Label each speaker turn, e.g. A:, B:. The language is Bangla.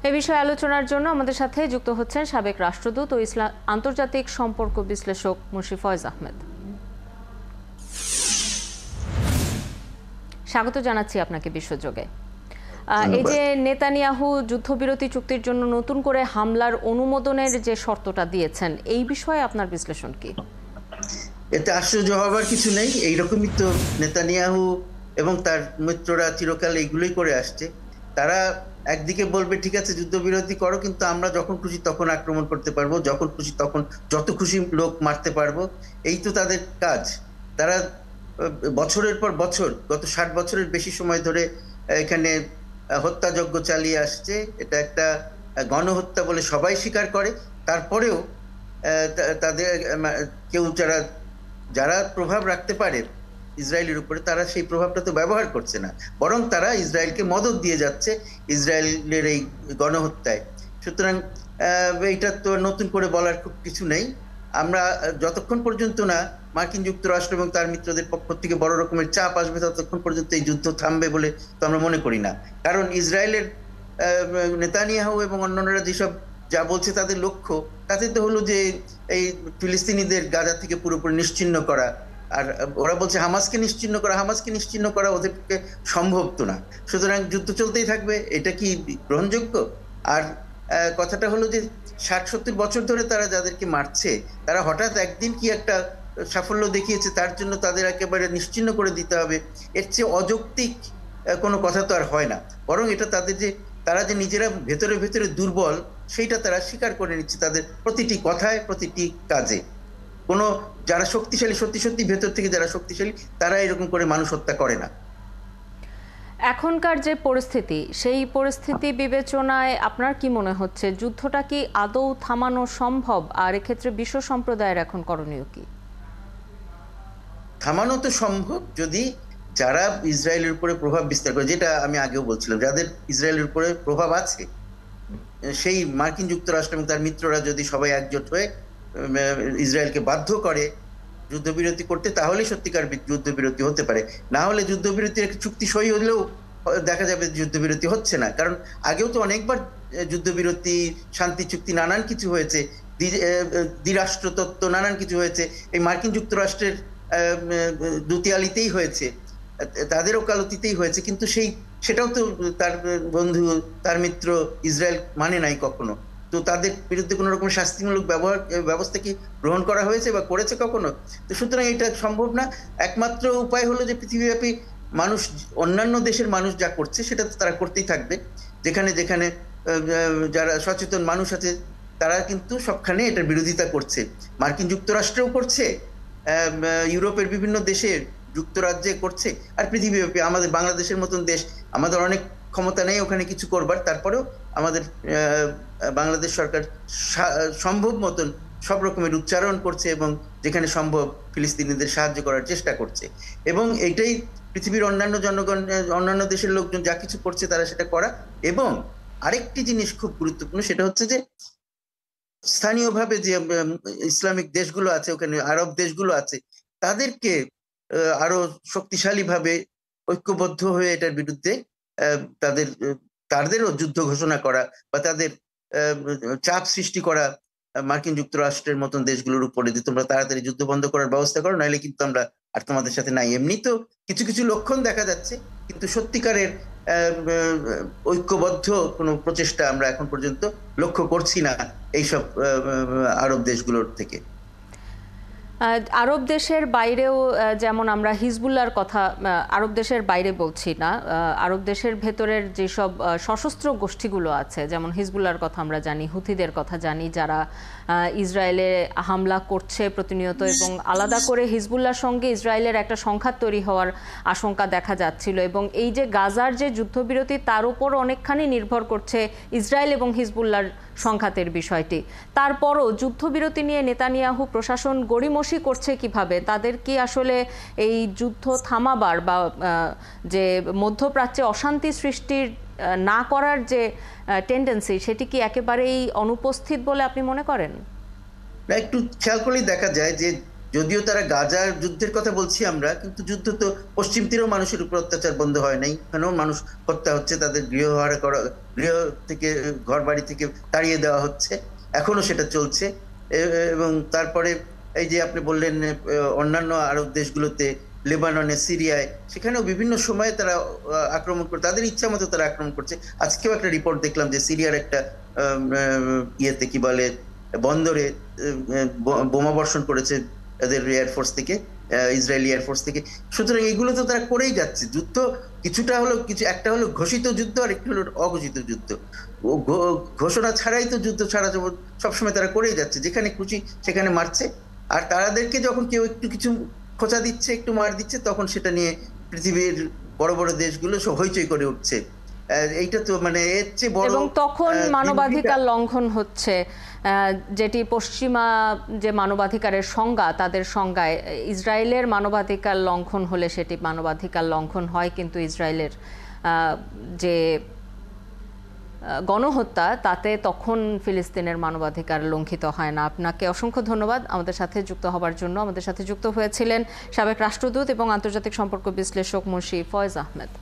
A: এ বিষয়ে আলোচনার জন্য আমাদের সাথে যুক্ত হচ্ছেন সাবেক রাষ্ট্রদূত ও আন্তর্জাতিক সম্পর্ক বিশ্লেষক মুন্সি ফয়েজ আহমেদ। স্বাগত জানাচ্ছি আপনাকে বিশ্বযোগে। এই যে নেতানিয়াহু যুদ্ধবিরতি চুক্তির জন্য নতুন করে হামলার অনুমোদনের যে শর্তটা দিয়েছেন, এই বিষয়ে আপনার বিশ্লেষণ কি?
B: এতে আশ্চর্য হবার কিছু নেই। এইরকমই তো নেতানিয়াহু এবং তার মিত্ররা চিরকাল এইগুলোই করে আসছে। তারা একদিকে বলবে ঠিক আছে যুদ্ধবিরতি করো, কিন্তু আমরা যখন খুশি তখন আক্রমণ করতে পারবো, যখন খুশি তখন যত খুশি লোক মারতে পারবো। এই তো তাদের কাজ। তারা বছরের পর বছর, গত 60 বছরের বেশি সময় ধরে এখানে হত্যাযজ্ঞ চালিয়ে আসছে। এটা একটা গণহত্যা বলে সবাই স্বীকার করে। তারপরেও তাদের কেউ যারা প্রভাব রাখতে পারে ইসরায়েলের উপরে, তারা সেই প্রভাবটা তো ব্যবহার করছে না, বরং তারা ইসরায়েলকে মদদ দিয়ে যাচ্ছে ইসরায়েলের এই গণহত্যায়। সুতরাং এইটা তো নতুন করে বলার খুব কিছু নেই। আমরা যতক্ষণ পর্যন্ত না মার্কিন যুক্তরাষ্ট্র এবং তার মিত্রদের পক্ষ থেকে বড় রকমের চাপ আসবে, ততক্ষণ পর্যন্ত এই যুদ্ধ থামবে বলে তো আমরা মনে করি না। কারণ ইসরায়েলের নেতানিয়াহু এবং অন্যান্যরা যেসব যা বলছে তাদের লক্ষ্য, তাতে তো হলো যে এই ফিলিস্তিনিদের গাজা থেকে পুরোপুরি নিশ্চিহ্ন করা। আর ওরা বলছে হামাসকে নিশ্চিহ্ন করা ওদের পক্ষে সম্ভব তো না। সুতরাং যুদ্ধ চলতেই থাকবে, এটা কি গ্রহণযোগ্য? আর কথাটা হলো যে 60-70 বছর ধরে তারা যাদেরকে মারছে, তারা হঠাৎ একদিন কি একটা সাফল্য দেখিয়েছে তার জন্য তাদের একেবারে নিশ্চিহ্ন করে দিতে হবে, এর চেয়ে অযৌক্তিক কোনো কথা তো আর হয় না। বরং এটা তারা যে নিজেরা ভেতরে ভেতরে দুর্বল, সেইটা তারা স্বীকার করে নিচ্ছে তাদের প্রতিটি কথায়, প্রতিটি কাজে। যারা শক্তিশালী, সত্যি সত্যি ভেতর থেকে যারা শক্তিশালী, তারা এরকম করে মানুষ হত্যা করে না।
A: এখনকার যে পরিস্থিতি, সেই পরিস্থিতি বিবেচনায় আপনার কি মনে হচ্ছে যুদ্ধটা কি আদৌ থামানো সম্ভব? আর এক্ষেত্রে বিশ্ব সম্প্রদায়ের এখন করণীয় কি?
B: থামানো তো সম্ভব যদি যারা ইসরায়েলের উপরে প্রভাব বিস্তার করে, যেটা আমি আগেও বলছিলাম, যাদের ইসরায়েলের উপরে প্রভাব আছে, সেই মার্কিন যুক্তরাষ্ট্র এবং তার মিত্ররা যদি সবাই একজোট হয়ে ইসরায়েলকে বাধ্য করে যুদ্ধবিরতি করতে, তাহলে সত্যিকার যুদ্ধবিরতি হতে পারে। না হলে যুদ্ধবিরতির একটা চুক্তি সই হলেও দেখা যাবে যুদ্ধবিরতি হচ্ছে না। কারণ আগেও তো অনেকবার যুদ্ধবিরতি, শান্তি চুক্তি, নানান কিছু হয়েছে, দ্বিরাষ্ট্র তত্ত্ব, নানান কিছু হয়েছে। এই মার্কিন যুক্তরাষ্ট্রের দুতিয়ালিতেই হয়েছে, তাদের ওকালতিতেই হয়েছে, কিন্তু সেটাও তো তার বন্ধু, তার মিত্র ইসরায়েল মানে নাই কখনো। তো তাদের বিরুদ্ধে কোনো রকম শাস্তিমূলক ব্যবস্থা কি গ্রহণ করা হয়েছে বা করেছে কখনো? তো সুতরাং এটা সম্ভব না। একমাত্র উপায় হলো যে পৃথিবীব্যাপী মানুষ, অন্যান্য দেশের মানুষ যা করছে সেটা তো তারা করতেই থাকবে। যেখানে যেখানে যারা সচেতন মানুষ আছে, তারা কিন্তু সবখানে এটার বিরোধিতা করছে। মার্কিন যুক্তরাষ্ট্রেও করছে, ইউরোপের বিভিন্ন দেশে, যুক্তরাজ্যে করছে, আর পৃথিবীব্যাপী আমাদের বাংলাদেশের মতন দেশ, আমাদের অনেক ক্ষমতা নেই ওখানে কিছু করবার, তারপরেও আমাদের বাংলাদেশ সরকার সম্ভব মতন সব রকমের উচ্চারণ করছে এবং যেখানে সম্ভব ফিলিস্তিনিদের সাহায্য করার চেষ্টা করছে। এবং এটাই পৃথিবীর অন্যান্য জনগণ, অন্যান্য দেশের লোকজন যা কিছু করছে তারা সেটা করা। এবং আরেকটি জিনিস খুব গুরুত্বপূর্ণ, সেটা হচ্ছে যে স্থানীয়ভাবে যে ইসলামিক দেশগুলো আছে, ওখানে আরব দেশগুলো আছে, তাদেরকে আরো শক্তিশালীভাবে ঐক্যবদ্ধ হয়ে এটার বিরুদ্ধে তাদেরও যুদ্ধ ঘোষণা করা বা তাদের চাপ সৃষ্টি করা মার্কিন যুক্তরাষ্ট্রের মতন দেশগুলোর উপরে, যে তোমরা তাড়াতাড়ি যুদ্ধ বন্ধ করার ব্যবস্থা করো, নাহলে কিন্তু আমরা আর তোমাদের সাথে নাই। এমনি তো কিছু কিছু লক্ষণ দেখা যাচ্ছে, কিন্তু সত্যিকারের ঐক্যবদ্ধ কোনো প্রচেষ্টা আমরা এখন পর্যন্ত লক্ষ্য করছি না এইসব আরব দেশগুলোর থেকে।
A: আরব দেশের বাইরেও যেমন আমরা হিজবুল্লাহর কথা, আরব দেশের বাইরে বলছি না, আরব দেশের ভেতরের যেসব সশস্ত্র গোষ্ঠীগুলো আছে, যেমন হিজবুল্লাহর কথা আমরা জানি, হুথিদের কথা জানি, যারা ইসরায়েলে হামলা করছে প্রতিনিয়ত, এবং আলাদা করে হিজবুল্লাহর সঙ্গে ইসরায়েলের একটা সংঘাত তৈরি হওয়ার আশঙ্কা দেখা যাচ্ছিল। এবং এই যে গাজার যে যুদ্ধবিরতি, তার উপর অনেকখানি নির্ভর করছে ইসরায়েল এবং হিজবুল্লাহর সংঘাতের বিষয়টি। তারপরও যুদ্ধবিরতি নিয়ে নেতানিয়াহু প্রশাসন গড়িমসি করছে কিভাবে? তাদের কি আসলে এই যুদ্ধ থামাবার বা যে মধ্যপ্রাচ্যে অশান্তি সৃষ্টির না করার যে টেন্ডেন্সি, সেটি কি একেবারেই অনুপস্থিত বলে আপনি মনে করেন?
B: একটু খেয়াল করলেই দেখা যায় যে যদিও তারা গাজার যুদ্ধের কথা বলছি আমরা, কিন্তু যুদ্ধ তো পশ্চিম তীরেও মানুষের উপর অত্যাচার বন্ধ হয় নাই, এখানেও মানুষ হত্যা হচ্ছে, তাদের গৃহহারা করা, গৃহ থেকে, ঘর বাড়ি থেকে তাড়িয়ে দেওয়া হচ্ছে, এখনো সেটা চলছে। এবং তারপরে এই যে আপনি বললেন অন্যান্য আরব দেশগুলোতে, লেবাননে, সিরিয়ায়, সেখানেও বিভিন্ন সময়ে তারা আক্রমণ করে, তাদের ইচ্ছা মতো তারা আক্রমণ করছে। আজকেও একটা রিপোর্ট দেখলাম যে সিরিয়ার একটা ইয়েতে কি বলে বন্দরে বোমা বর্ষণ করেছে এদের এয়ারফোর্স থেকে, ইসরায়েলি এয়ারফোর্স থেকে। সুতরাং এগুলো তো তারা করেই যাচ্ছে। যুদ্ধ কিছুটা হলো, কিছু একটা হলো ঘোষিত যুদ্ধ, আর একটু হলো অঘোষিত যুদ্ধ। ঘোষণা ছাড়াই তো যুদ্ধ ছাড়া সবসময় তারা করেই যাচ্ছে, যেখানে খুশি সেখানে মারছে। আর তাদেরকে যখন কেউ একটু কিছু খোঁচা দিচ্ছে, একটু মার দিচ্ছে, তখন সেটা নিয়ে পৃথিবীর বড় বড় দেশগুলো সব হইচই করে উঠছে। এইটা তো মানে এর চেয়ে বড়,
A: এবং তখন মানবাধিকার লঙ্ঘন হচ্ছে, যেটি পশ্চিমা যে মানবাধিকারের সংজ্ঞা, তাদের সংজ্ঞায় ইসরায়েলের মানবাধিকার লঙ্ঘন হলে সেটি মানবাধিকার লঙ্ঘন হয়, কিন্তু ইসরায়েলের যে গণহত্যা, তাতে তখন ফিলিস্তিনের মানবাধিকার লঙ্ঘিত হয় না। আপনাকে অসংখ্য ধন্যবাদ আমাদের সাথে যুক্ত হবার জন্য। আমাদের সাথে যুক্ত হয়েছিলেন সাবেক রাষ্ট্রদূত এবং আন্তর্জাতিক সম্পর্ক বিশ্লেষক মুন্সি ফয়েজ আহমেদ।